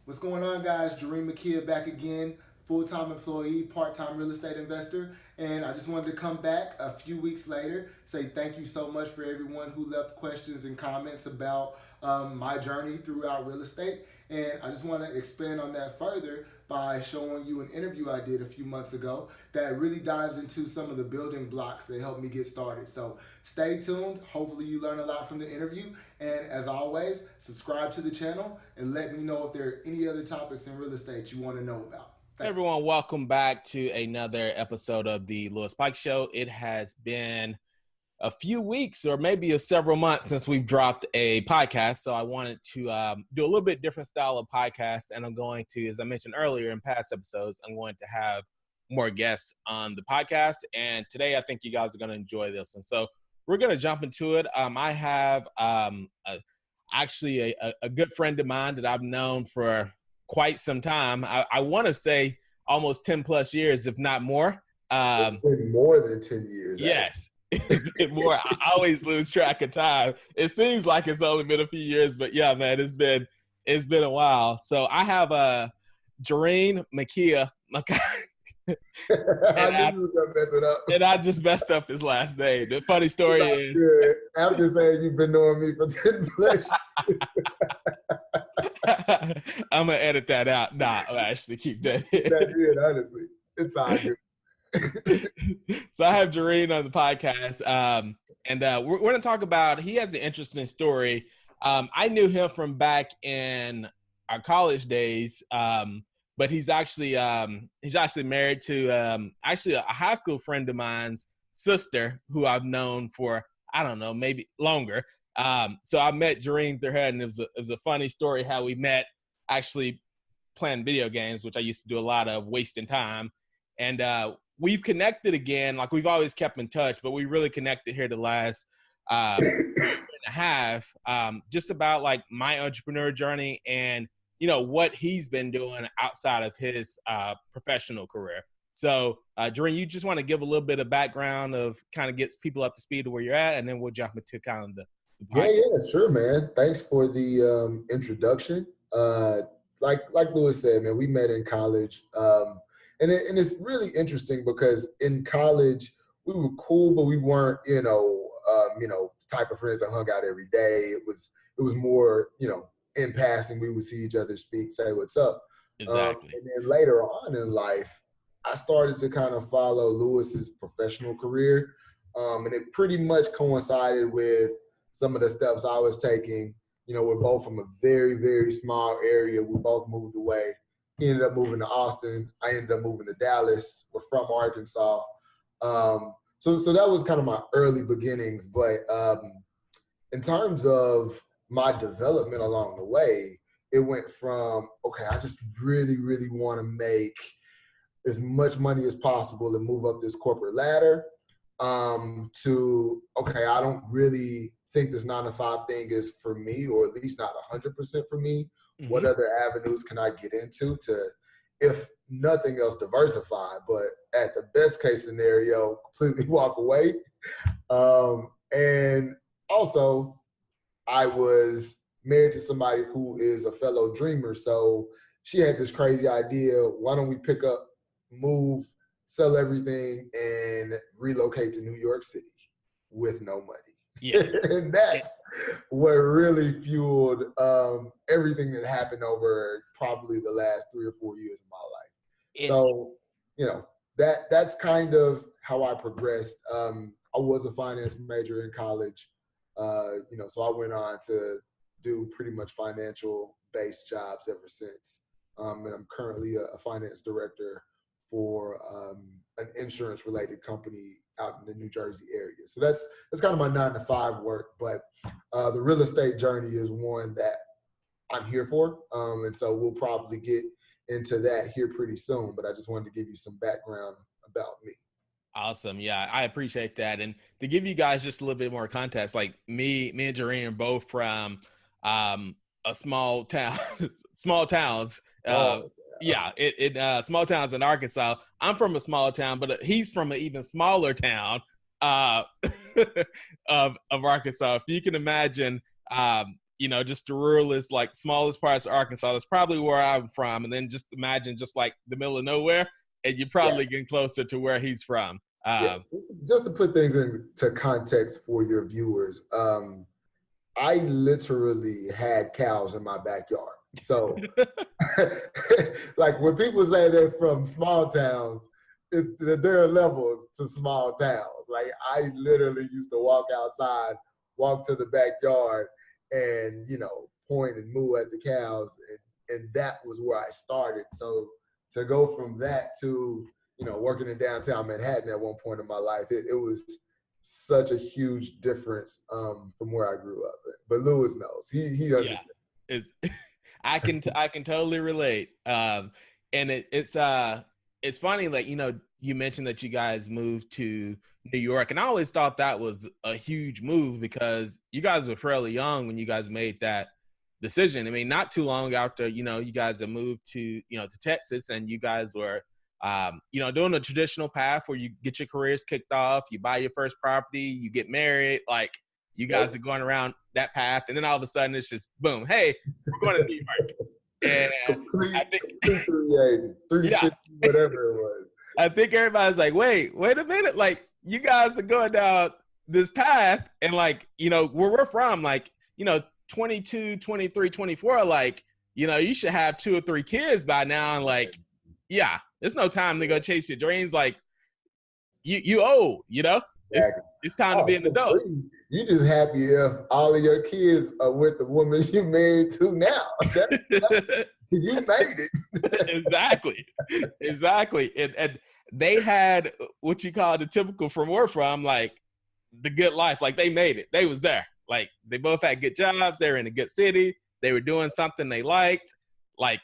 What's going on, guys? Jareen Makia back again, full-time employee, part-time real estate investor. And I just wanted to come back a few weeks later, say thank you so much for everyone who left questions and comments about my journey throughout real estate. And I just want to expand on that further by showing you an interview I did a few months ago that really dives into some of the building blocks that helped me get started. So stay tuned. Hopefully you learn a lot from the interview. And as always, subscribe to the channel and let me know if there are any other topics in real estate you want to know about. Hey Thanks. everyone, welcome back to another episode of the Lewis Pike Show. It has been a few weeks or maybe several months since we've dropped a podcast, so I wanted to do a little bit different style of podcast, and I'm going to, as I mentioned earlier in past episodes, I'm going to have more guests on the podcast, and today I think you guys are going to enjoy this, and so we're going to jump into it. I have actually a good friend of mine that I've known for quite some time. I want to say almost 10 plus years, if not more. It's been more than 10 years. Yes, it's been more. I always lose track of time. It seems like it's only been a few years, but yeah, man, it's been a while. So I have Jareen Makia. I knew you were going to mess it up. And I just messed up his last name. The funny story is, good. After saying you've been knowing me for 10 plus years. I'm going to edit that out. Nah, I'll actually keep that in. That good, honestly. It's all good. So I have Jareen on the podcast, and we're going to talk about, he has an interesting story. I knew him from back in our college days, but he's actually married to actually a high school friend of mine's sister who I've known for, I don't know, maybe longer. So I met Jareen through her, and it was a funny story how we met actually playing video games, which I used to do a lot of, wasting time. And we've connected again, like we've always kept in touch, but we really connected here the last year and a half, just about like my entrepreneur journey and, you know, what he's been doing outside of his professional career. So, Jareen, you just want to give a little bit of background of kind of gets people up to speed to where you're at, and then we'll jump into kind of the Yeah, sure, man. Thanks for the introduction. Like Lewis said, man, we met in college. And it's really interesting because in college we were cool, but we weren't, the type of friends that hung out every day. It was more, in passing, we would see each other speak, say what's up. Exactly. And then later on in life, I started to kind of follow Lewis's professional career. And it pretty much coincided with some of the steps I was taking. You know, we're both from a very, very small area. We both moved away. He ended up moving to Austin. I ended up moving to Dallas. We're from Arkansas. So that was kind of my early beginnings. But in terms of my development along the way, it went from, okay, I just really, really want to make as much money as possible to move up this corporate ladder, to, okay, I don't really think this 9-to-5 thing is for me, or at least not 100% for me. Mm-hmm. What other avenues can I get into to, if nothing else, diversify, but at the best case scenario, completely walk away. And also, I was married to somebody who is a fellow dreamer. So she had this crazy idea, why don't we pick up, move, sell everything, and relocate to New York City with no money. Yes. And that's what really fueled everything that happened over probably the last 3 or 4 years of my life. So, that's kind of how I progressed. I was a finance major in college, so I went on to do pretty much financial-based jobs ever since. And I'm currently a finance director for an insurance-related company out in the New Jersey area. So that's kind of my 9-to-5 work, but the real estate journey is one that I'm here for. And so we'll probably get into that here pretty soon, but I just wanted to give you some background about me. Awesome. Yeah, I appreciate that. And to give you guys just a little bit more context, like me and Jareen are both from a small town, small towns. Yeah, small towns in Arkansas. I'm from a small town, but he's from an even smaller town of Arkansas. If you can imagine, just the ruralest, like smallest parts of Arkansas. That's probably where I'm from. And then just imagine just like the middle of nowhere, and you're Yeah. probably getting closer to where he's from. Yeah. Just to put things into context for your viewers, I literally had cows in my backyard. So, like when people say they're from small towns, there are levels to small towns. Like I literally used to walk outside, walk to the backyard, and point and moo at the cows, and that was where I started. So to go from that to working in downtown Manhattan at one point in my life, it was such a huge difference from where I grew up. But Lewis knows. He understands. Yeah, I can totally relate. And it's funny, like you mentioned that you guys moved to New York, and I always thought that was a huge move because you guys were fairly young when you guys made that decision. I mean, not too long after you guys have moved to to Texas, and you guys were doing the traditional path where you get your careers kicked off, you buy your first property, you get married, like you guys are going around that path, and then all of a sudden it's just boom, hey, we're going to New York. And I think 360, whatever it was. I think everybody's like, wait a minute, like you guys are going down this path, and like where we're from, like 22, 23, 24, like you should have 2 or 3 kids by now, and like there's no time to go chase your dreams. Like you old, Exactly. It's time to be an adult. You just happy if all of your kids are with the woman you married to now. You made it. Exactly. And they had what you call the typical from where from, like the good life. Like they made it. They was there. Like they both had good jobs. They were in a good city. They were doing something they liked. Like,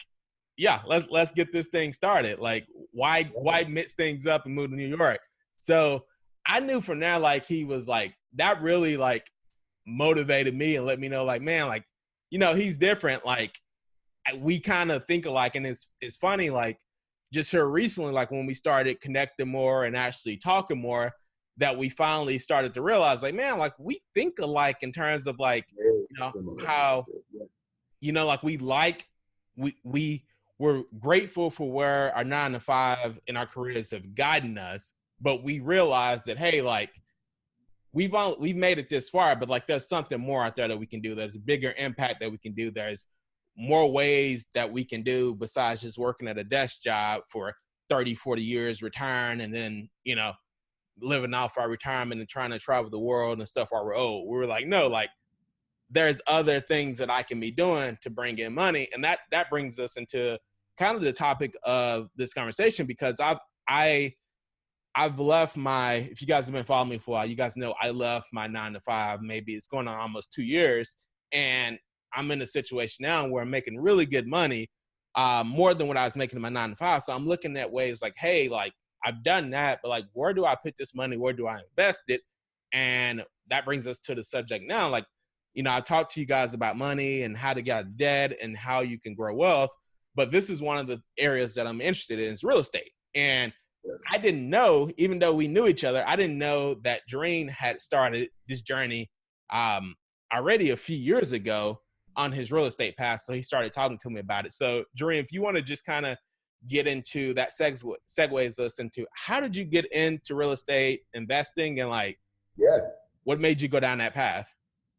let's get this thing started. Like why mix things up and move to New York? So I knew from there, like he was like, that really like motivated me and let me know, like, man, like, he's different. Like we kind of think alike. And it's funny, like just here recently, like when we started connecting more and actually talking more, that we finally started to realize, like, man, like we think alike in terms of like, how, like we're grateful for where our 9 to 5 in our careers have gotten us, but we realize that, hey, like we've made it this far, but like there's something more out there that we can do. There's a bigger impact that we can do. There's more ways that we can do besides just working at a desk job for 30, 40 years, retiring, and then, living off our retirement and trying to travel the world and stuff while we're old. We were like, no, like there's other things that I can be doing to bring in money. And that brings us into kind of the topic of this conversation, because I've left if you guys have been following me for a while, you guys know I left my 9 to 5, maybe it's going on almost 2 years. And I'm in a situation now where I'm making really good money, more than what I was making in my 9 to 5. So I'm looking at ways like, hey, like I've done that, but like, where do I put this money? Where do I invest it? And that brings us to the subject now. Like, I talked to you guys about money and how to get out of debt and how you can grow wealth. But this is one of the areas that I'm interested in, is real estate. And I didn't know, even though we knew each other, I didn't know that Doreen had started this journey already a few years ago on his real estate path. So he started talking to me about it. So Doreen, if you want to just kind of get into that, segues us into how did you get into real estate investing, and like, what made you go down that path?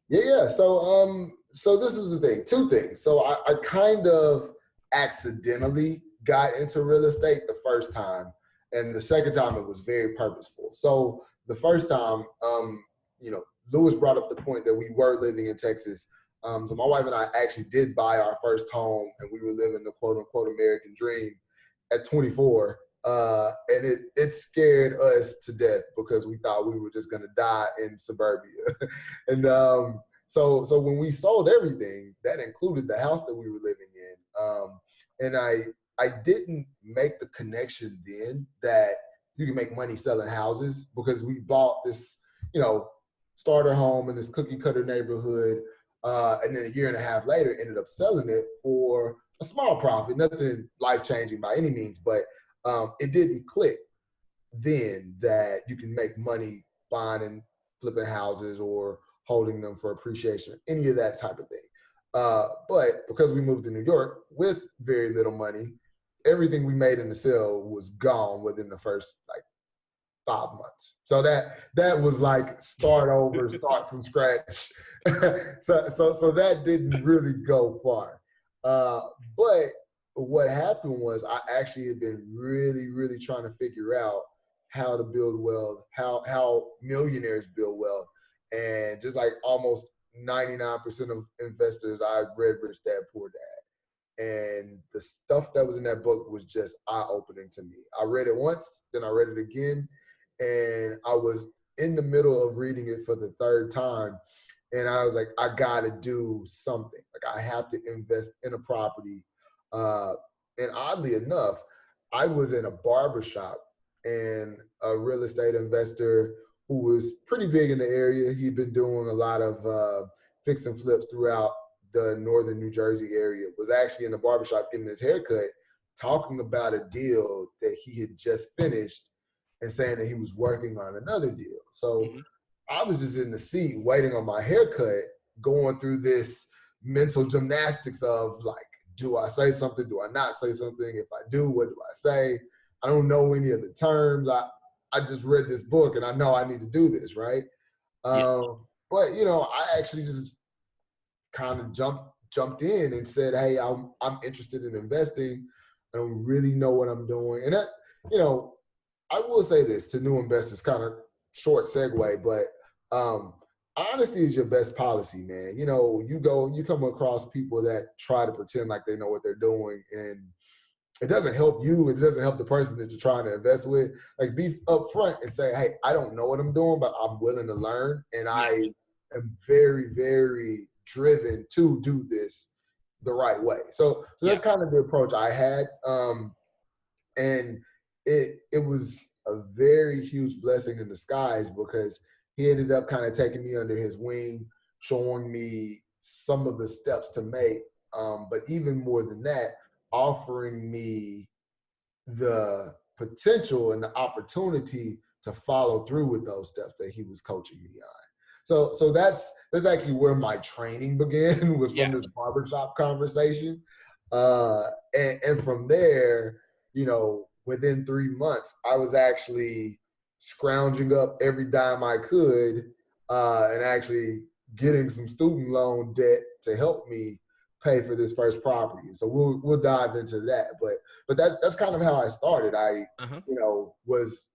Yeah. So this was the thing. 2 things. So I kind of accidentally got into real estate the first time, and the second time it was very purposeful. So the first time, Lewis brought up the point that we were living in Texas. So my wife and I actually did buy our first home, and we were living the quote unquote American dream at 24. And it scared us to death because we thought we were just going to die in suburbia. And so when we sold everything, that included the house that we were living in. And I didn't make the connection then that you can make money selling houses, because we bought this, starter home in this cookie cutter neighborhood. And then a year and a half later, ended up selling it for a small profit, nothing life-changing by any means, but it didn't click then that you can make money buying and flipping houses or holding them for appreciation, any of that type of thing. But because we moved to New York with very little money, everything we made in the sale was gone within the first like 5 months. So that was like start over, start from scratch. So that didn't really go far. But what happened was I actually had been really, really trying to figure out how to build wealth, how millionaires build wealth. And just like almost 99% of investors, I read Rich Dad Poor Dad. And the stuff that was in that book was just eye-opening to me. I read it once, then I read it again, and I was in the middle of reading it for the third time, and I was like, I got to do something. Like I have to invest in a property. Uh, and oddly enough, I was in a barbershop, and a real estate investor who was pretty big in the area. He'd been doing a lot of fix and flips throughout the northern New Jersey area, was actually in the barbershop getting his haircut, talking about a deal that he had just finished and saying that he was working on another deal. So I was just in the seat waiting on my haircut, going through this mental gymnastics of like, do I say something? Do I not say something? If I do, what do I say? I don't know any of the terms. I just read this book and I know I need to do this, right? Yeah. But you know, I actually just kind of jumped in and said, "Hey, I'm interested in investing. I don't really know what I'm doing." And that, you know, I will say this to new investors, kind of short segue, but honesty is your best policy, man. You know, you come across people that try to pretend like they know what they're doing, and it doesn't help you. It doesn't help the person that you're trying to invest with. Like, be upfront and say, "Hey, I don't know what I'm doing, but I'm willing to learn, and Yeah. I am very, very driven to do this the right way." So Yeah. that's kind of the approach I had, and it was a very huge blessing in disguise because he ended up kind of taking me under his wing, showing me some of the steps to make, but even more than that, offering me the potential and the opportunity to follow through with those steps that he was coaching me on. So that's actually where my training began was Yeah. from this barbershop conversation. And from there, you know, within 3 months, I was actually scrounging up every dime I could, and actually getting some student loan debt to help me pay for this first property. So we'll dive into that. But that's kind of how I started. I Uh-huh. you know was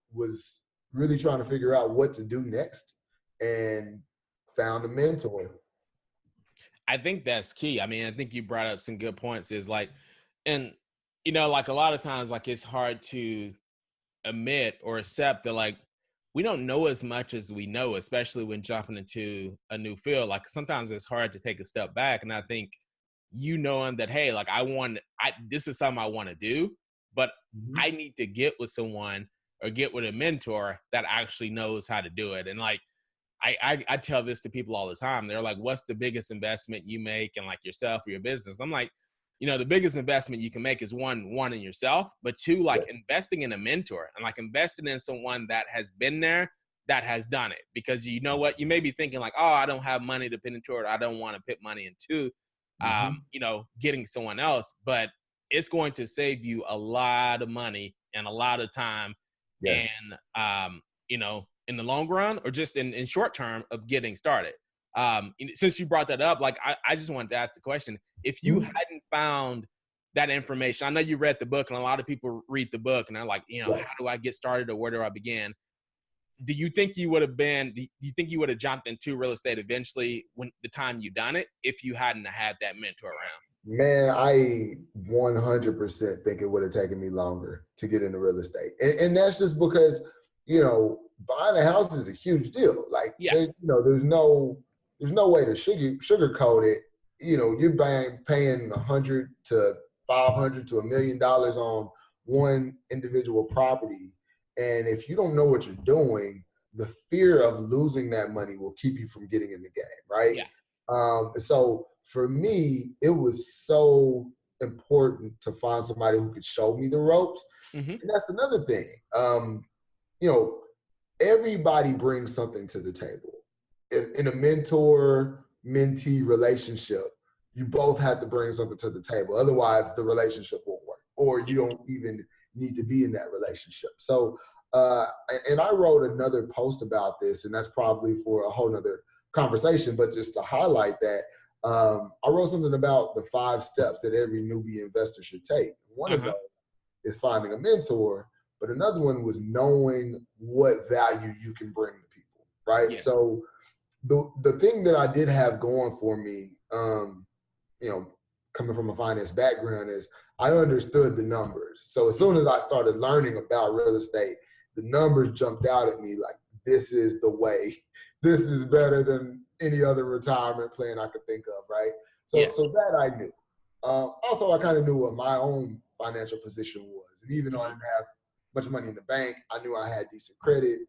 really trying to figure out what to do next, and found a mentor. I think that's key. I mean, I think you brought up some good points. Is like, and like a lot of times, like it's hard to admit or accept that like we don't know as much as we know, especially when jumping into a new field. Like sometimes it's hard to take a step back, and I think knowing that, hey, like this is something I want to do, but Mm-hmm. I need to get with someone or get with a mentor that actually knows how to do it. And like I tell this to people all the time. They're like, what's the biggest investment you make in like yourself or your business? I'm like, the biggest investment you can make is one in yourself, but two, like investing in a mentor and like investing in someone that has been there, that has done it. Because you know what, you may be thinking like, oh, I don't have money to put into it. I don't want to put money into, Mm-hmm. getting someone else, but it's going to save you a lot of money and a lot of time. And, Yes. in the long run or just in short term of getting started. Since you brought that up, like I just wanted to ask the question, if you Mm-hmm. hadn't found that information, I know you read the book and a lot of people read the book and they're like, Right. how do I get started or where do I begin? Do you think you would have jumped into real estate eventually when the time you done it, if you hadn't had that mentor around? Man, I 100% think it would have taken me longer to get into real estate. And that's just because, buying a house is a huge deal. Like, Yeah. there's no way to sugarcoat it. You're paying 100 to 500 to $1 million on one individual property. And if you don't know what you're doing, the fear of losing that money will keep you from getting in the game, right? Yeah. So for me, it was so important to find somebody who could show me the ropes. Mm-hmm. And that's another thing. You know, everybody brings something to the table. In a mentor mentee relationship, you both have to bring something to the table. Otherwise, the relationship won't work, or you don't even need to be in that relationship. So, and I wrote another post about this, and that's probably for a whole nother conversation, but just to highlight that, I wrote something about the 5 steps that every newbie investor should take. One of those is finding a mentor, but another one was knowing what value you can bring to people, right? Yes. So the thing that I did have going for me, you know, coming from a finance background, is I understood the numbers. So as soon as I started learning about real estate, the numbers jumped out at me like, this is the way. This is better than any other retirement plan I could think of, right? So, Yes. so that I knew. Also, I kind of knew what my own financial position was. And even though I didn't have much money in the bank, I knew I had decent credit.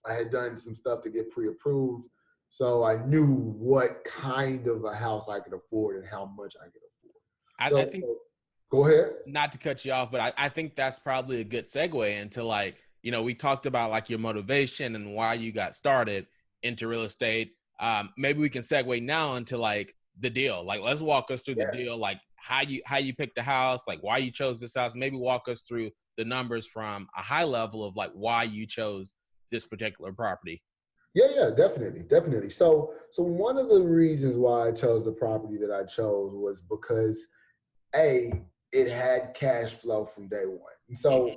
I had done some stuff to get pre-approved. So I knew what kind of a house I could afford and how much I could afford. I So think, go ahead. not to cut you off, but I think that's probably a good segue into, like, you know, we talked about like your motivation and why you got started into real estate. Maybe we can segue now into like the deal. Like, let's walk us through the deal, like how you picked the house, like why you chose this house. Maybe walk us through the numbers from a high level of like why you chose this particular property. Yeah, definitely. So one of the reasons why I chose the property that I chose was because it had cash flow from day one. And so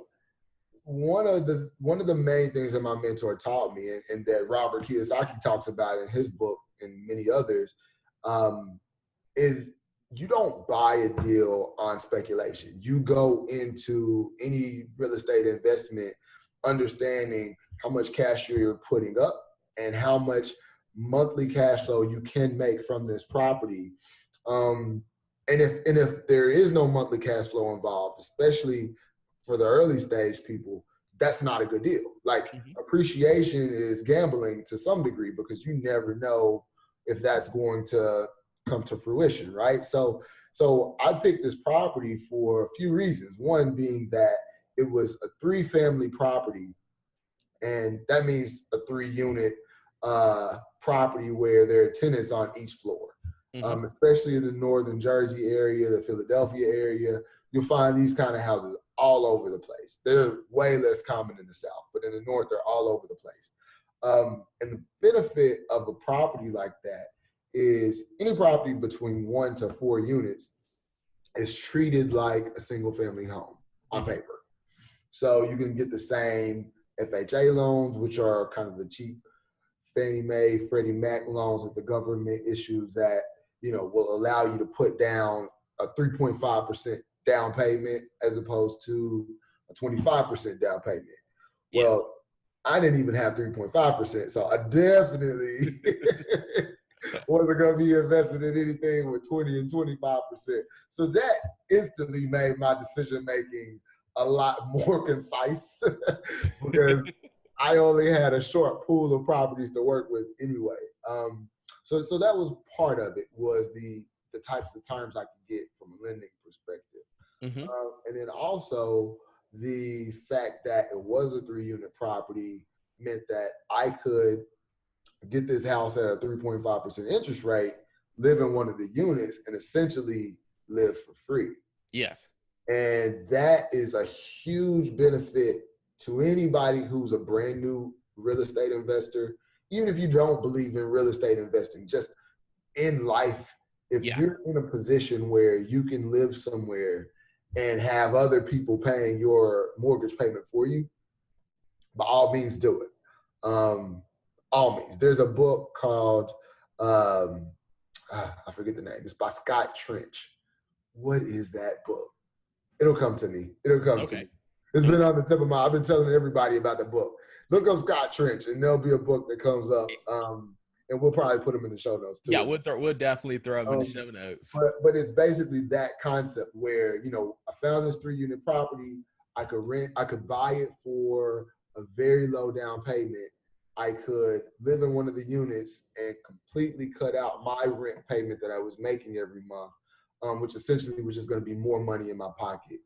one of the main things that my mentor taught me, and that Robert Kiyosaki talks about in his book and many others, is you don't buy a deal on speculation. You go into any real estate investment understanding how much cash you're putting up and how much monthly cash flow you can make from this property. And if there is no monthly cash flow involved, especially for the early stage people, that's not a good deal. Like appreciation is gambling to some degree because you never know if that's going to come to fruition, right? So I picked this property for a few reasons. One being that it was a 3-family property, and that means a 3-unit property where there are tenants on each floor. Especially in the northern Jersey area, the Philadelphia area, you'll find these kind of houses all over the place. They're way less common in the South, but in the North, they're all over the place. And the benefit of a property like that is any property between 1 to 4 units is treated like a single family home on paper. So you can get the same FHA loans, which are kind of the cheap Fannie Mae, Freddie Mac loans that the government issues that, you know, will allow you to put down a 3.5% down payment as opposed to a 25% down payment. Well, I didn't even have 3.5%, so I definitely wasn't going to be invested in anything with 20 and 25%. So that instantly made my decision making a lot more concise because I only had a short pool of properties to work with anyway. So that was part of it, was the types of terms I could get from a lending perspective. And then also the fact that it was a 3-unit property meant that I could get this house at a 3.5% interest rate, live in one of the units, and essentially live for free. Yes. And that is a huge benefit to anybody who's a brand new real estate investor. Even if you don't believe in real estate investing, just in life, if you're in a position where you can live somewhere and have other people paying your mortgage payment for you, by all means do it. All means. There's a book called, I forget the name. It's by Scott Trench. What is that book? It'll come to me. To me. It's been on the tip of my, I've been telling everybody about the book. Look up Scott Trench and there'll be a book that comes up. And we'll probably put them in the show notes too. Yeah, we'll definitely throw them in the show notes. But it's basically that concept where, you know, I found this 3-unit property. I could buy it for a very low down payment. I could live in one of the units and completely cut out my rent payment that I was making every month, which essentially was just going to be more money in my pocket.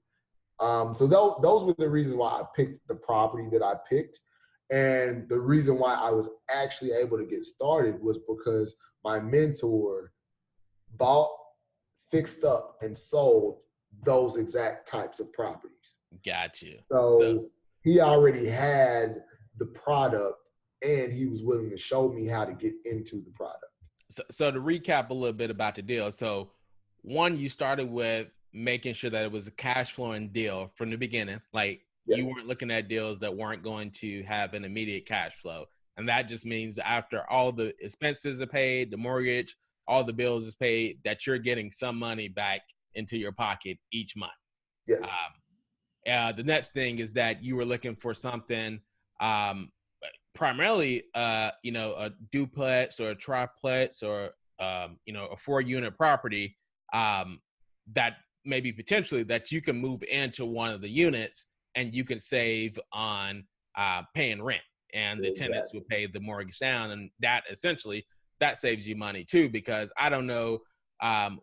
So those were the reasons why I picked the property that I picked. And the reason why I was actually able to get started was because my mentor bought fixed up and sold those exact types of properties. Got you. So he already had the product and he was willing to show me how to get into the product. So to recap a little bit about the deal. So one, you started with making sure that it was a cash flowing deal from the beginning. Like you weren't looking at deals that weren't going to have an immediate cash flow. And that just means after all the expenses are paid, the mortgage, all the bills is paid, that you're getting some money back into your pocket each month. Yes. The next thing is that you were looking for something primarily, a duplex or a triplex or, a 4-unit property that maybe potentially that you can move into one of the units and you can save on paying rent, and the tenants will pay the mortgage down. And that essentially, that saves you money too, because I don't know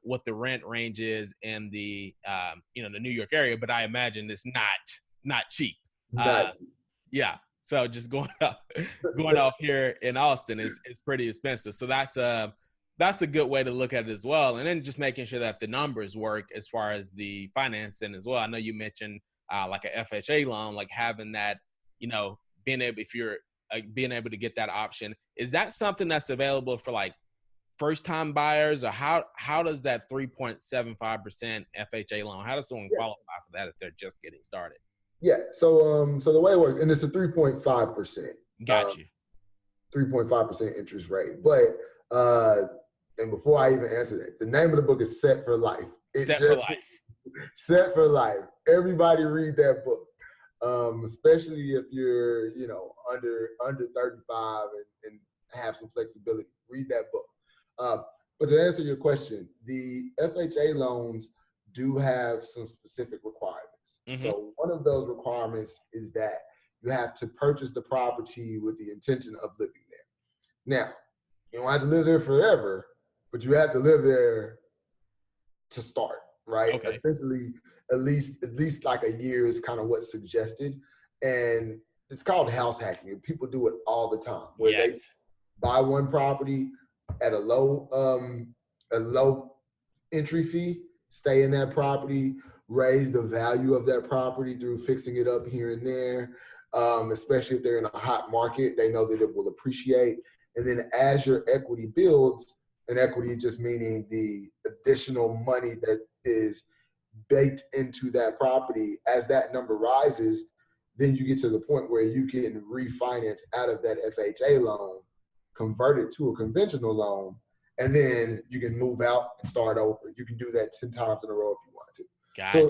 what the rent range is in the the New York area, but I imagine it's not cheap. Yeah. So just going off here in Austin is pretty expensive. So that's a good way to look at it as well. And then just making sure that the numbers work as far as the financing as well. I know you mentioned like a FHA loan, like having that, being able to get that option. Is that something that's available for like first time buyers, or how does that 3.75% FHA loan, how does someone qualify for that if they're just getting started? Yeah. So the way it works, and it's a 3.5%. Got you. 3.5% interest rate. But and before I even answer that, the name of the book is Set for Life. Set for Life. Set for Life. Everybody read that book. Especially if you're, under 35 and have some flexibility. Read that book. But to answer your question, the FHA loans do have some specific requirements. Mm-hmm. So one of those requirements is that you have to purchase the property with the intention of living there. Now, you don't have to live there forever, but you have to live there to start, right? Okay. Essentially, at least like a year is kind of what's suggested. And it's called house hacking. People do it all the time, where they buy one property at a low entry fee, stay in that property, raise the value of that property through fixing it up here and there. Especially if they're in a hot market, they know that it will appreciate. And then as your equity builds, and equity just meaning the additional money that is baked into that property, as that number rises, then you get to the point where you can refinance out of that FHA loan, convert it to a conventional loan, and then you can move out and start over. You can do that 10 times in a row if you want to. Gotcha.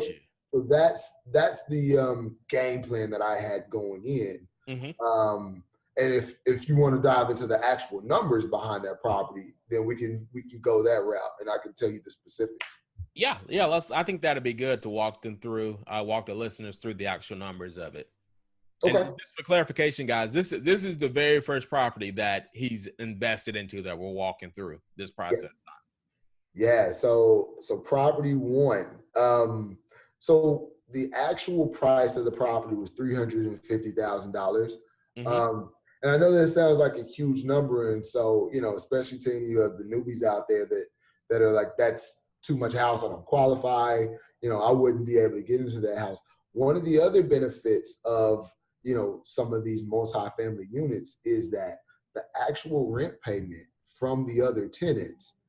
So that's the game plan that I had going in. Mm-hmm. And if you want to dive into the actual numbers behind that property, then we can go that route, and I can tell you the specifics. Yeah. I think that'd be good to walk the listeners through the actual numbers of it. Okay. And just for clarification, guys, this is the very first property that he's invested into that we're walking through this process. Yeah. So property one. So the actual price of the property was $350,000. Mm-hmm. And I know that sounds like a huge number, and so especially to any of the newbies out there that are like, that's too much house, I don't qualify. I wouldn't be able to get into that house. One of the other benefits of some of these multifamily units is that the actual rent payment from the other tenants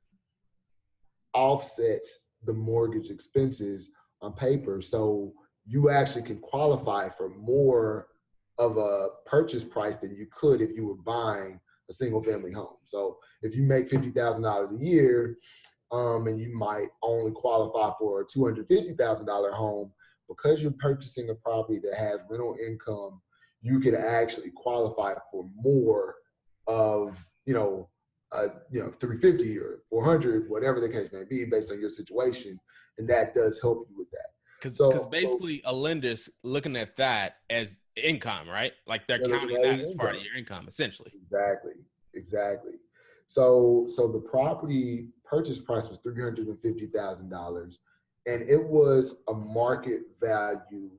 offsets the mortgage expenses on paper. So you actually can qualify for more of a purchase price than you could if you were buying a single family home. So if you make $50,000 a year, and you might only qualify for a $250,000 home, because you're purchasing a property that has rental income, you could actually qualify for more of, 350 or 400, whatever the case may be, based on your situation. And that does help you with that. Because basically a lender's looking at that as income, right? Like they're counting that as part of your income, essentially. Exactly. So the property purchase price was $350,000, and it was a market value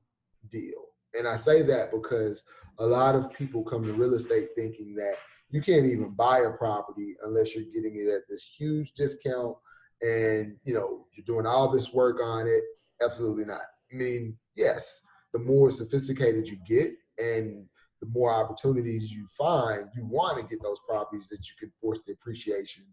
deal. And I say that because a lot of people come to real estate thinking that you can't even buy a property unless you're getting it at this huge discount and you're doing all this work on it. Absolutely not. I mean, yes, the more sophisticated you get and the more opportunities you find, you want to get those properties that you can force the appreciation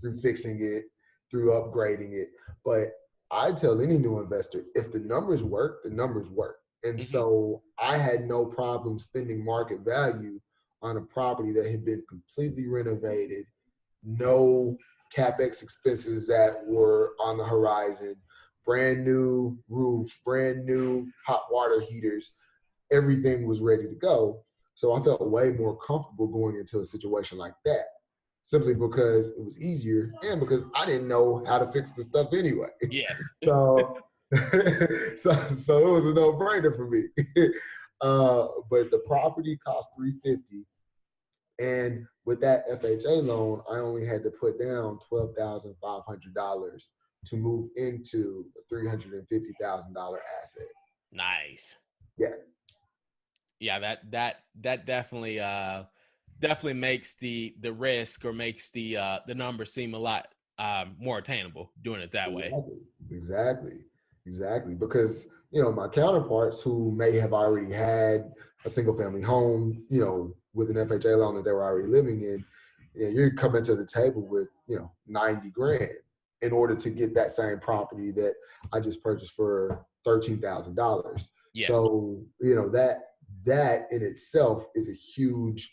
through fixing it, through upgrading it. But I tell any new investor, if the numbers work, the numbers work. And Mm-hmm. so I had no problem spending market value on a property that had been completely renovated, no capex expenses that were on the horizon, brand new roof, brand new hot water heaters, everything was ready to go. So I felt way more comfortable going into a situation like that, simply because it was easier and because I didn't know how to fix the stuff anyway. Yes. So, so it was a no-brainer for me. But the property cost $350, and with that FHA loan, I only had to put down $12,500 to move into a $350,000 asset. Nice. Yeah. Yeah, that definitely makes the risk, or makes the number seem a lot more attainable doing it that way. Exactly. Because, my counterparts who may have already had a single family home, with an FHA loan that they were already living in, you're coming to the table with, 90 grand in order to get that same property that I just purchased for $13,000. Yes. So, that in itself is a huge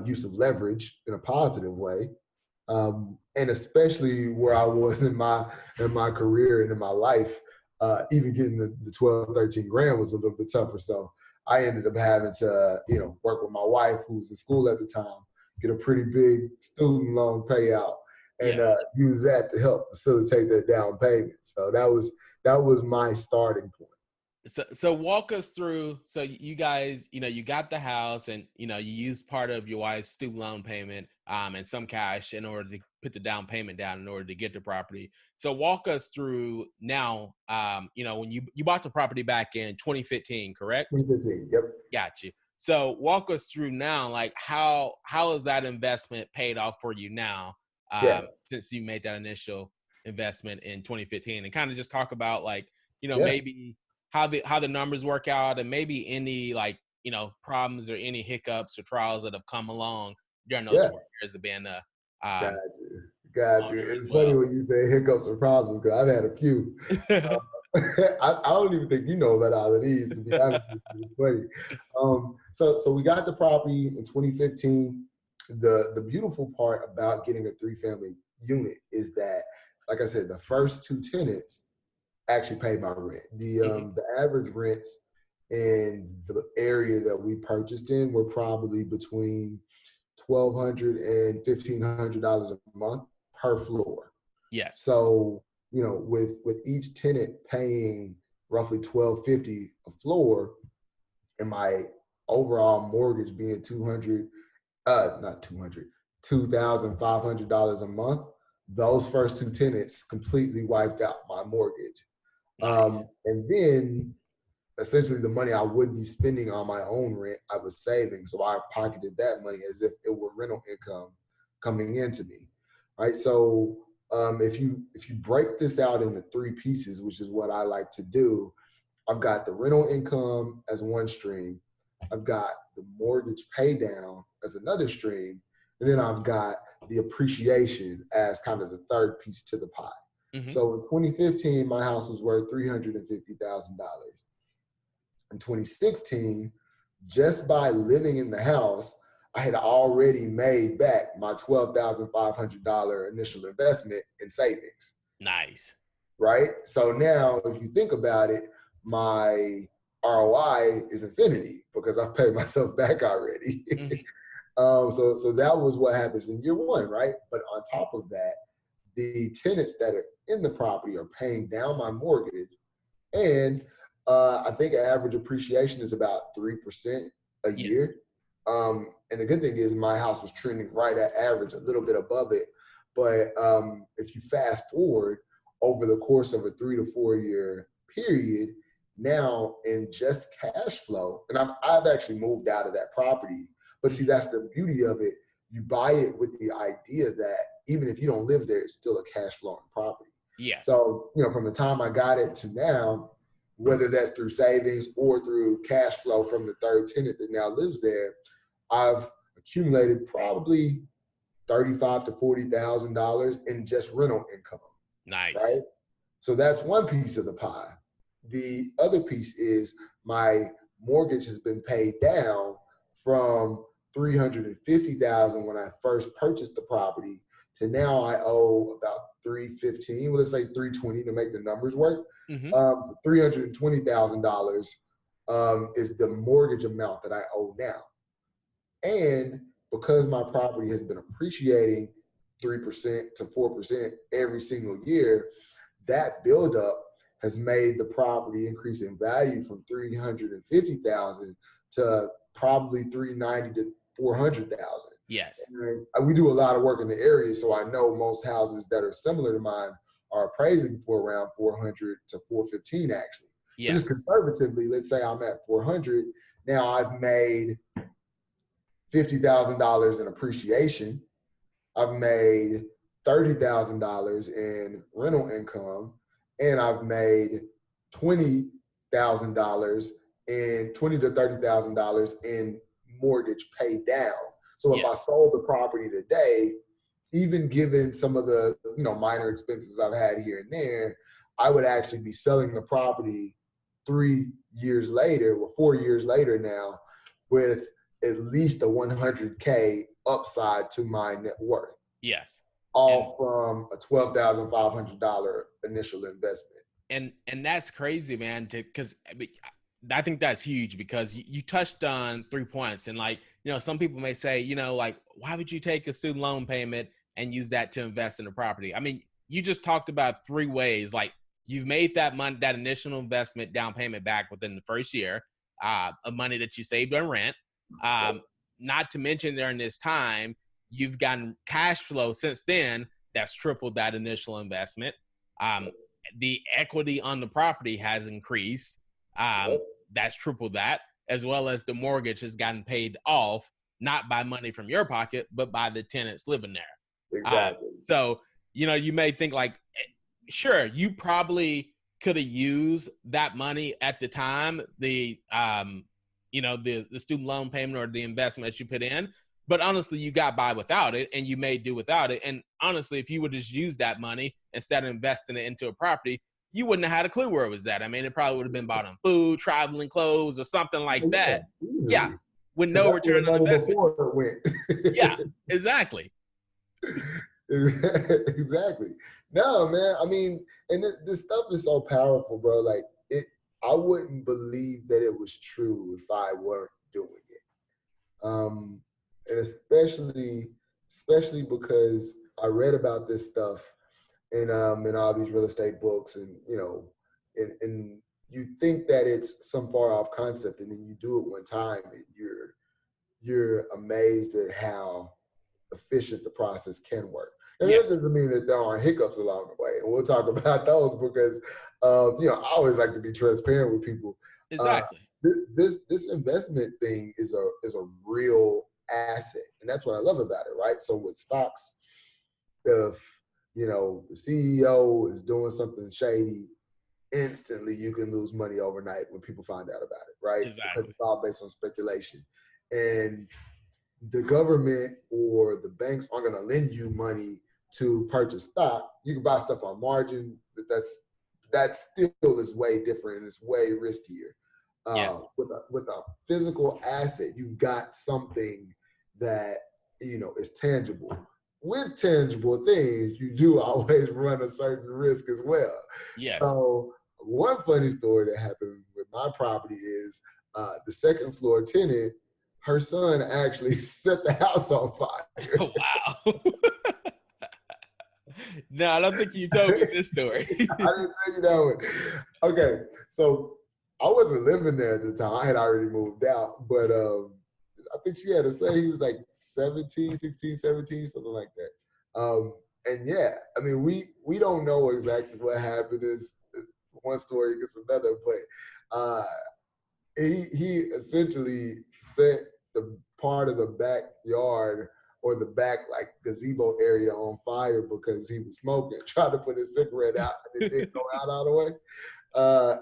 use of leverage in a positive way. And especially where I was in my career and in my life, even getting the 12, 13 grand was a little bit tougher. So I ended up having to, work with my wife, who was in school at the time, get a pretty big student loan payout, and use that to help facilitate that down payment. So that was my starting point. So walk us through. So you guys, you got the house, and you used part of your wife's student loan payment and some cash in order to put the down payment down in order to get the property. So walk us through now. When you bought the property back in 2015, correct? 2015. Yep. Got you. So walk us through now, like how is that investment paid off for you now, since you made that initial investment in 2015, and kind of just talk about maybe how the numbers work out, and maybe any problems or any hiccups or trials that have come along during those 4 years of being a Got you. It's funny when you say hiccups or problems, because I've had a few. I don't even think you know about all of these, to be honest with you. It's funny. So we got the property in 2015. The beautiful part about getting a 3-family unit is that, like I said, the first 2 tenants actually paid my rent. The average rents in the area that we purchased in were probably between $1,200 and $1,500 a month per floor. Yes. So, with each tenant paying roughly $1,250 a floor, and my overall mortgage being $2,500 a month, those first 2 tenants completely wiped out my mortgage. Nice. And then essentially the money I would be spending on my own rent, I was saving. So I pocketed that money as if it were rental income coming into me. Right. So if you break this out into 3 pieces, which is what I like to do, I've got the rental income as one stream. I've got the mortgage pay down as another stream. And then I've got the appreciation as kind of the third piece to the pie. Mm-hmm. So in 2015, my house was worth $350,000. In 2016, just by living in the house, I had already made back my $12,500 initial investment in savings. Nice. Right? So now, if you think about it, my ROI is infinity because I've paid myself back already. Mm-hmm. So that was what happens in year 1, right? But on top of that, the tenants that are in the property are paying down my mortgage, and I think average appreciation is about 3% a year. And the good thing is my house was trending right at average, a little bit above it. But if you fast forward over the course of a 3 to 4 year period, now in just cash flow, and I've actually moved out of that property. But see, that's the beauty of it. You buy it with the idea that even if you don't live there, it's still a cash flowing property. Yes. So, from the time I got it to now, whether that's through savings or through cash flow from the third tenant that now lives there, I've accumulated probably $35,000 to $40,000 in just rental income, Nice. right? So that's one piece of the pie. The other piece is my mortgage has been paid down from $350,000 when I first purchased the property to now I owe about $315. Well, let's say $320 to make the numbers work. Mm-hmm. So $320,000 is the mortgage amount that I owe now. And because my property has been appreciating 3% to 4% every single year, that buildup has made the property increase in value from 350,000 to probably 390 to 400,000. Yes. And we do a lot of work in the area, so I know most houses that are similar to mine are appraising for around 400 to 415 actually. Yes. But just conservatively, let's say I'm at 400. Now I've made $50,000 in appreciation. I've made $30,000 in rental income, and I've made $20,000 in $20,000 to $30,000 in mortgage paid down. So if I sold the property today, even given some of the minor expenses I've had here and there, I would actually be selling the property 3 years later, or 4 years later now, with at least a $100K upside to my net worth. Yes. All from a $12,500 initial investment. And that's crazy, man, because I think that's huge, because you touched on 3 points. And some people may say, why would you take a student loan payment and use that to invest in a property? I mean, you just talked about 3 ways. Like, you've made that money, that initial investment down payment back within the first year of money that you saved on rent. Not to mention, during this time, you've gotten cash flow since then that's tripled that initial investment. The equity on the property has increased. That's tripled that, as well as the mortgage has gotten paid off, not by money from your pocket, but by the tenants living there. Exactly. So, you may think sure, you probably could have used that money at the time, the student loan payment or the investment that you put in. But honestly, you got by without it, and you may do without it. And honestly, if you would just use that money instead of investing it into a property, you wouldn't have had a clue where it was at. I mean, it probably would have been bought on food, traveling clothes, or something like that. Easily. Yeah, with no return on investment. Before it went. Yeah, exactly. Exactly. No, man. I mean, and this stuff is so powerful, bro. Like, I wouldn't believe that it was true if I weren't doing it. And especially because I read about this stuff in all these real estate books, and and you think that it's some far off concept, and then you do it one time, and you're amazed at how efficient the process can work. And that doesn't mean that there aren't hiccups along the way, and we'll talk about those, because I always like to be transparent with people. Exactly. This investment thing is a real asset, and that's what I love about it, right? So with stocks, if the CEO is doing something shady, instantly you can lose money overnight when people find out about it, right? Exactly. Because it's all based on speculation. And the government or the banks aren't going to lend you money to purchase stock. You can buy stuff on margin, but that still is way different, and it's way riskier. With a physical asset, you've got something that is tangible. With tangible things, you do always run a certain risk as well. Yes. So one funny story that happened with my property is the second floor tenant, her son actually set the house on fire. Oh, wow. No, I don't think you told me this story. I didn't tell you that one. Okay, so I wasn't living there at the time. I had already moved out, but I think she had to say he was like 16, 17, something like that. And yeah, I mean, we don't know exactly what happened. Is one story gets another, but he essentially set the part of the backyard or the back like gazebo area on fire because he was smoking, trying to put his cigarette out and it didn't go out all the way.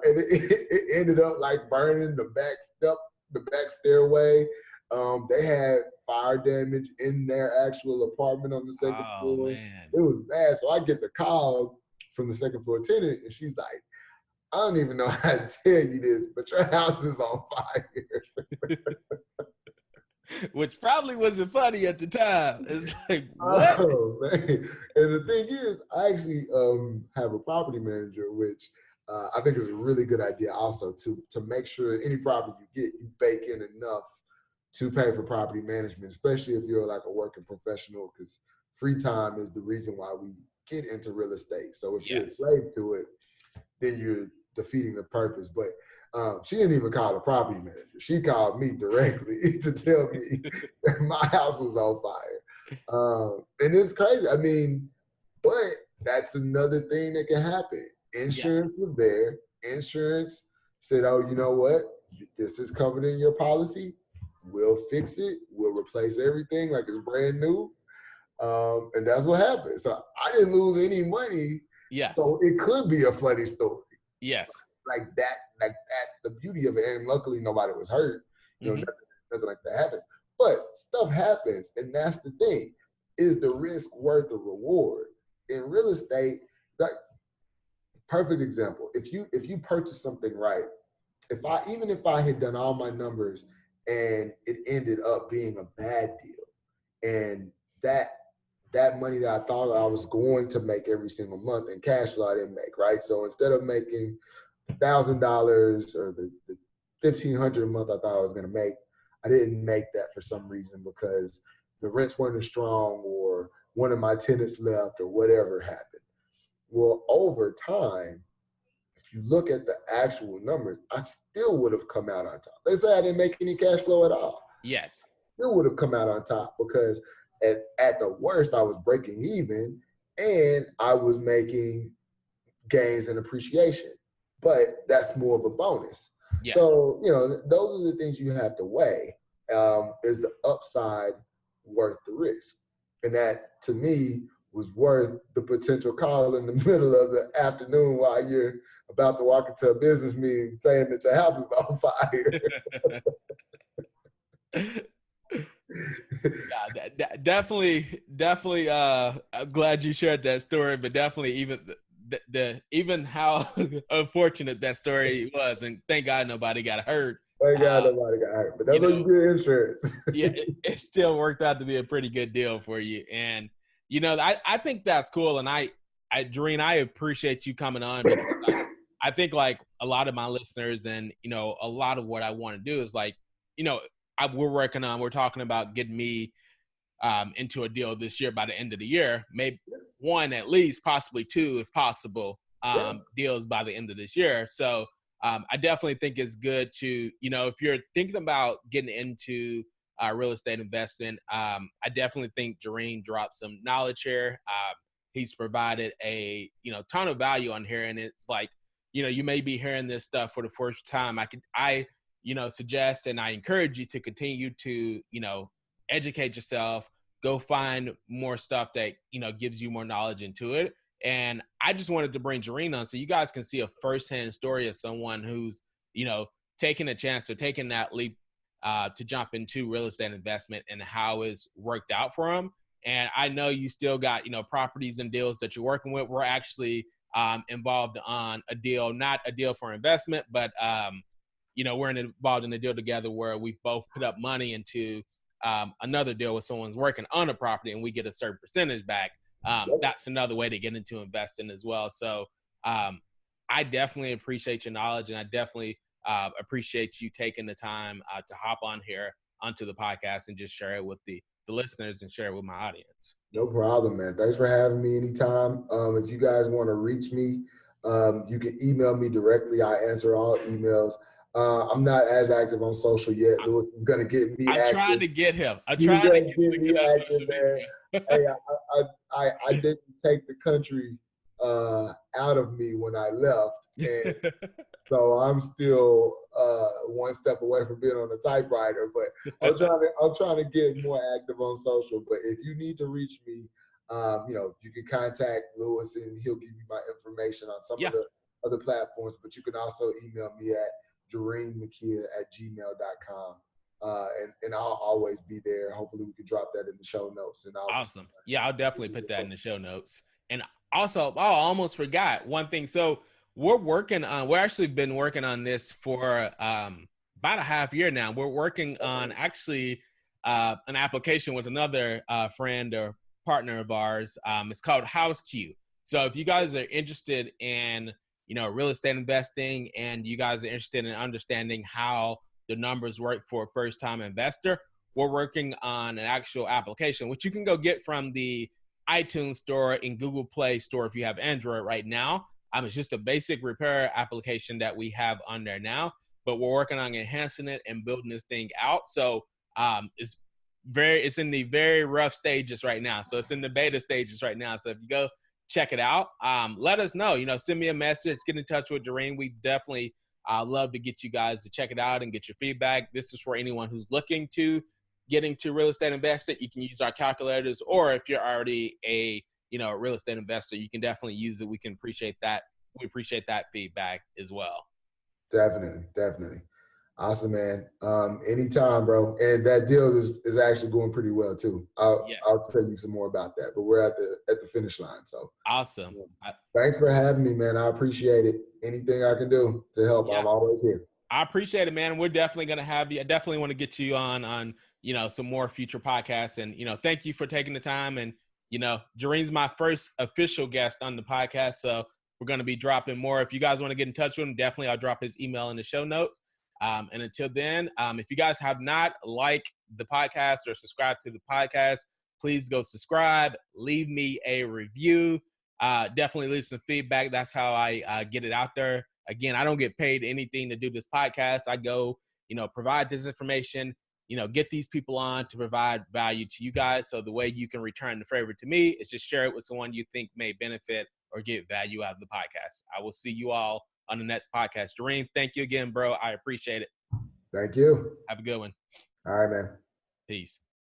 And it ended up like burning the back stairway. They had fire damage in their actual apartment on the second floor. Man. It was bad. So I get the call from the second floor tenant, and she's like, I don't even know how to tell you this, but your house is on fire. Which probably wasn't funny at the time. It's like, what? Oh, man. And the thing is, I actually have a property manager, which I think is a really good idea also to make sure any property you get, you bake in enough to pay for property management, especially if you're like a working professional, because free time is the reason why we get into real estate. So if you're a slave to it, then you're defeating the purpose. But she didn't even call the property manager. She called me directly to tell me that my house was on fire. And it's crazy. I mean, but that's another thing that can happen. Insurance was there. Insurance said, oh, you know what? This is covered in your policy. We'll fix it. We'll replace everything like it's brand new. And that's what happened. So I didn't lose any money. Yes. So it could be a funny story. Yes. Like that, the beauty of it. And luckily nobody was hurt. You know, nothing like that happened. But stuff happens. And that's the thing. Is the risk worth the reward? In real estate, like perfect example. If you purchase something right, even if I had done all my numbers and it ended up being a bad deal, and that money that I thought I was going to make every single month in cash flow, I didn't make, right? So instead of making $1,000 or the $1,500 a month I thought I was going to make, I didn't make that for some reason because the rents weren't as strong or one of my tenants left or whatever happened. Well, over time, if you look at the actual numbers, I still would have come out on top. Let's say I didn't make any cash flow at all. Yes. Still would have come out on top because at the worst, I was breaking even and I was making gains and appreciation. But that's more of a bonus. Yes. So, those are the things you have to weigh. Is the upside worth the risk? And that, to me, was worth the potential call in the middle of the afternoon while you're about to walk into a business meeting saying that your house is on fire. Yeah, definitely. I'm glad you shared that story, but definitely even how unfortunate that story was, and thank God nobody got hurt. Thank God nobody got hurt, but that's what you get insurance. Yeah, it still worked out to be a pretty good deal for you, and I think that's cool, and Doreen, I appreciate you coming on because I think like a lot of my listeners and a lot of what I want to do is like we're talking about getting me into a deal this year by the end of the year, maybe one at least, possibly two if possible, deals by the end of this year. So I definitely think it's good to, if you're thinking about getting into real estate investing, I definitely think Jareen dropped some knowledge here. He's provided a, ton of value on here. And it's like, you may be hearing this stuff for the first time. I suggest and I encourage you to continue to, educate yourself, go find more stuff that, gives you more knowledge into it. And I just wanted to bring Jareen on so you guys can see a firsthand story of someone who's, taking a chance or taking that leap to jump into real estate investment and how it's worked out for them. And I know you still got, properties and deals that you're working with. We're actually involved on a deal, not a deal for investment, but, we're involved in a deal together where we both put up money into another deal with someone's working on a property and we get a certain percentage back. That's another way to get into investing as well. So I definitely appreciate your knowledge and I definitely appreciate you taking the time to hop on here onto the podcast and just share it with the listeners and share it with my audience. No problem, man. Thanks for having me anytime. If you guys want to reach me, you can email me directly. I answer all emails. I'm not as active on social yet. Lewis is going to get me active. I'm trying to get him. He's trying to get me active, man. Hey, I didn't take the country out of me when I left. And so I'm still one step away from being on the typewriter, but I'm trying to get more active on social. But if you need to reach me, you can contact Lewis and he'll give you my information on some Yeah. of the other platforms. But you can also email me at jareenmakia@gmail.com. And I'll always be there. Hopefully we can drop that in the show notes. And Awesome. Yeah, I'll definitely put that in the show notes. And also, I almost forgot one thing. So we're actually been working on this for about a half year now. We're working on actually an application with another friend or partner of ours. It's called HouseQue. So if you guys are interested in, real estate investing and you guys are interested in understanding how the numbers work for a first-time investor, we're working on an actual application, which you can go get from the iTunes store and Google Play store if you have Android right now. It's just a basic repair application that we have on there now, but we're working on enhancing it and building this thing out. So it's in the very rough stages right now. So it's in the beta stages right now. So if you go check it out, let us know. Send me a message, get in touch with Jareen. We definitely love to get you guys to check it out and get your feedback. This is for anyone who's looking to get into real estate investing. You can use our calculators, or if you're already a real estate investor, you can definitely use it. We can appreciate that. We appreciate that feedback as well. Definitely. Awesome, man. Anytime, bro. And that deal is actually going pretty well too. I'll tell you some more about that. But we're at the finish line. So awesome. Thanks for having me, man. I appreciate it. Anything I can do to help, I'm always here. I appreciate it, man. We're definitely gonna have you. I definitely want to get you on some more future podcasts. And thank you for taking the time. And Jareen's my first official guest on the podcast, so we're gonna be dropping more. If you guys want to get in touch with him, definitely I'll drop his email in the show notes. And until then, if you guys have not liked the podcast or subscribed to the podcast, please go subscribe. Leave me a review. Definitely leave some feedback. That's how I get it out there. Again, I don't get paid anything to do this podcast. I go, provide this information, get these people on to provide value to you guys. So the way you can return the favor to me is just share it with someone you think may benefit or get value out of the podcast. I will see you all on the next podcast. Jareen, thank you again, bro. I appreciate it. Thank you. Have a good one. All right, man. Peace.